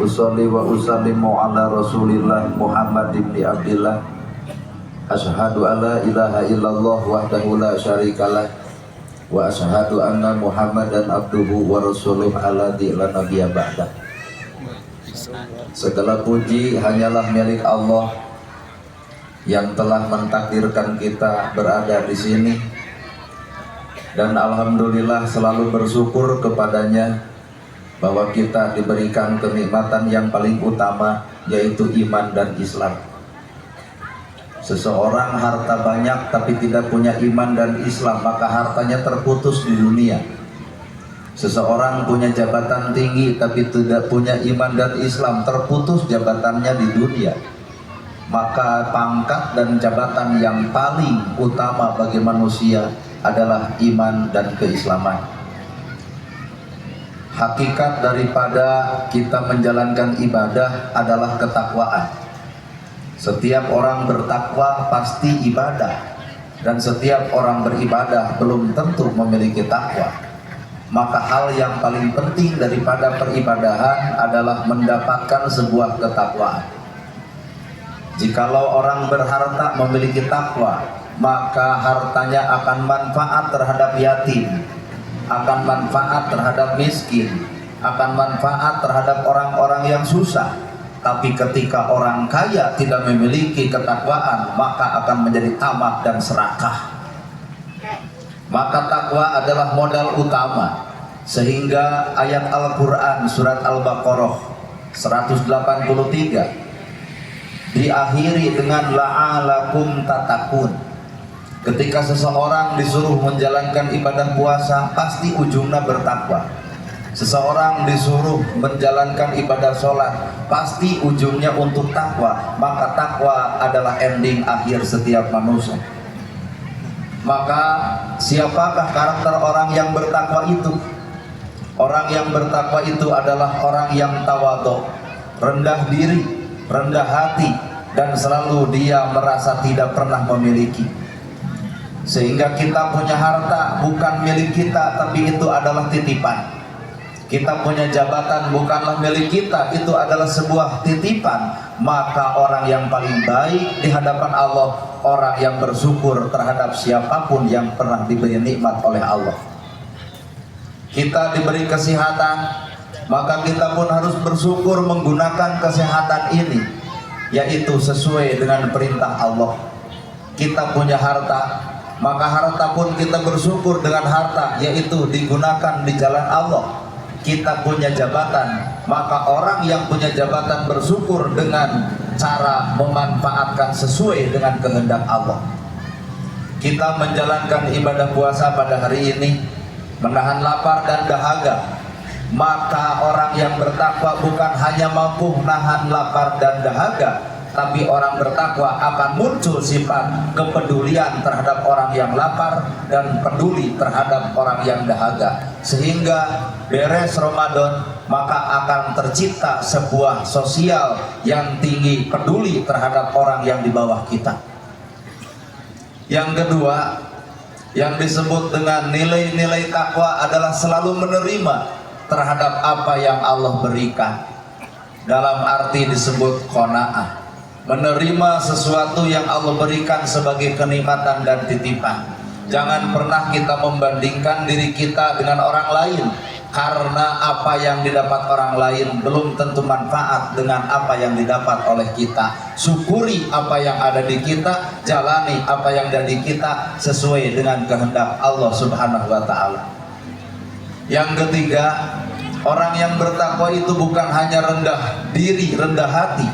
Usolli wa usallimu ala Rasulillah Muhammad ibn Abdillah. Asyhadu an la ilaha illallah wahdahu la syarikalah wa asyhadu anna Muhammadan abduhu wa rasuluh alladzi la nabiyya ba'dah. Segala puji hanyalah milik Allah yang telah mentakdirkan kita berada di sini, dan alhamdulillah selalu bersyukur kepadanya bahwa kita diberikan kenikmatan yang paling utama, yaitu iman dan Islam. Seseorang harta banyak tapi tidak punya iman dan Islam, maka hartanya terputus di dunia. Seseorang punya jabatan tinggi tapi tidak punya iman dan Islam, terputus jabatannya di dunia. Maka pangkat dan jabatan yang paling utama bagi manusia adalah iman dan keislaman. Hakikat daripada kita menjalankan ibadah adalah ketakwaan. Setiap orang bertakwa pasti ibadah, dan setiap orang beribadah belum tentu memiliki takwa. Maka hal yang paling penting daripada peribadahan adalah mendapatkan sebuah ketakwaan. Jikalau orang berharta memiliki takwa, maka hartanya akan manfaat terhadap yatim, akan manfaat terhadap miskin, akan manfaat terhadap orang-orang yang susah. Tapi ketika orang kaya tidak memiliki ketakwaan, maka akan menjadi tamak dan serakah. Maka takwa adalah modal utama, sehingga ayat Al-Quran surat Al-Baqarah 183 diakhiri dengan la'alakum tatakun. Ketika seseorang disuruh menjalankan ibadah puasa, pasti ujungnya bertakwa. Seseorang disuruh menjalankan ibadah sholat, pasti ujungnya untuk takwa. Maka takwa adalah ending akhir setiap manusia. Maka siapakah karakter orang yang bertakwa itu? Orang yang bertakwa itu adalah orang yang tawadhu, rendah diri, rendah hati, dan selalu dia merasa tidak pernah memiliki. Sehingga kita punya harta bukan milik kita, tapi itu adalah titipan. Kita punya jabatan bukanlah milik kita, itu adalah sebuah titipan. Maka orang yang paling baik di hadapan Allah, orang yang bersyukur terhadap siapapun yang pernah diberi nikmat oleh Allah. Kita diberi kesehatan, maka kita pun harus bersyukur menggunakan kesehatan ini, yaitu sesuai dengan perintah Allah. Kita punya harta, maka harta pun kita bersyukur dengan harta, yaitu digunakan di jalan Allah. Kita punya jabatan, maka orang yang punya jabatan bersyukur dengan cara memanfaatkan sesuai dengan kehendak Allah. Kita menjalankan ibadah puasa pada hari ini, menahan lapar dan dahaga. Maka orang yang bertakwa bukan hanya mampu menahan lapar dan dahaga, tapi orang bertakwa akan muncul sifat kepedulian terhadap orang yang lapar dan peduli terhadap orang yang dahaga. Sehingga beres Ramadan, maka akan tercipta sebuah sosial yang tinggi, peduli terhadap orang yang di bawah kita. Yang kedua, yang disebut dengan nilai-nilai takwa adalah selalu menerima terhadap apa yang Allah berikan. Dalam arti disebut qanaah, menerima sesuatu yang Allah berikan sebagai kenikmatan dan titipan. Jangan pernah kita membandingkan diri kita dengan orang lain, karena apa yang didapat orang lain belum tentu manfaat dengan apa yang didapat oleh kita. Syukuri apa yang ada di kita, jalani apa yang ada di kita sesuai dengan kehendak Allah Subhanahu wa ta'ala. Yang ketiga, orang yang bertakwa itu bukan hanya rendah diri, rendah hati,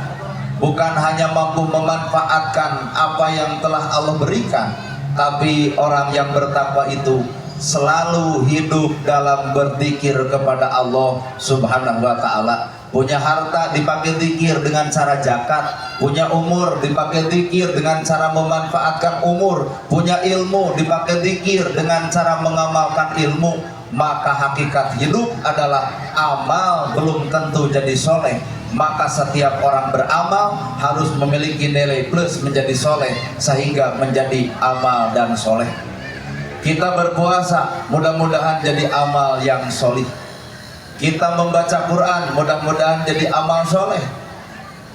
bukan hanya mampu memanfaatkan apa yang telah Allah berikan, tapi orang yang bertakwa itu selalu hidup dalam berzikir kepada Allah Subhanahu wa ta'ala. Punya harta dipakai zikir dengan cara zakat, punya umur dipakai zikir dengan cara memanfaatkan umur, punya ilmu dipakai zikir dengan cara mengamalkan ilmu. Maka hakikat hidup adalah amal belum tentu jadi soleh. Maka setiap orang beramal harus memiliki nilai plus menjadi soleh, sehingga menjadi amal dan soleh. Kita berpuasa, mudah-mudahan jadi amal yang solih. Kita membaca Quran, mudah-mudahan jadi amal soleh.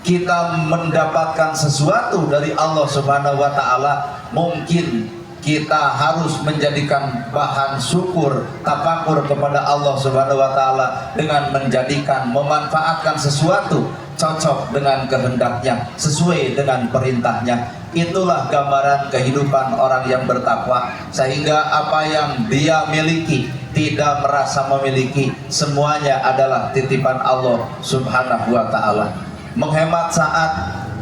Kita mendapatkan sesuatu dari Allah Subhanahu wa Ta'ala, mungkin kita harus menjadikan bahan syukur, tafakur kepada Allah Subhanahu wa Ta'ala dengan menjadikan, memanfaatkan sesuatu cocok dengan kehendaknya, sesuai dengan perintahnya. Itulah gambaran kehidupan orang yang bertakwa, sehingga apa yang dia miliki tidak merasa memiliki, semuanya adalah titipan Allah Subhanahu wa Ta'ala. Menghemat saat,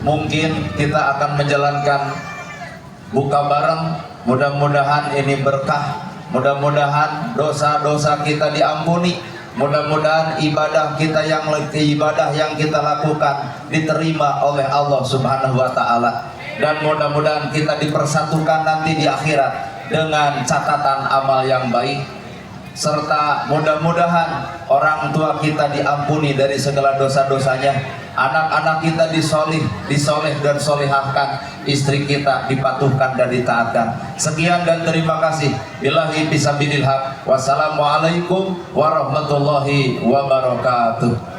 mungkin kita akan menjalankan buka bareng, mudah-mudahan ini berkah, mudah-mudahan dosa-dosa kita diampuni, mudah-mudahan ibadah kita yang kita lakukan diterima oleh Allah Subhanahu wa Ta'ala, dan mudah-mudahan kita dipersatukan nanti di akhirat dengan catatan amal yang baik, serta mudah-mudahan orang tua kita diampuni dari segala dosa-dosanya, anak-anak kita disoleh dan solehahkan, istri kita dipatuhkan dan ditaatkan. Sekian dan terima kasih. Billahi fisabilillah. Wassalamualaikum warahmatullahi wabarakatuh.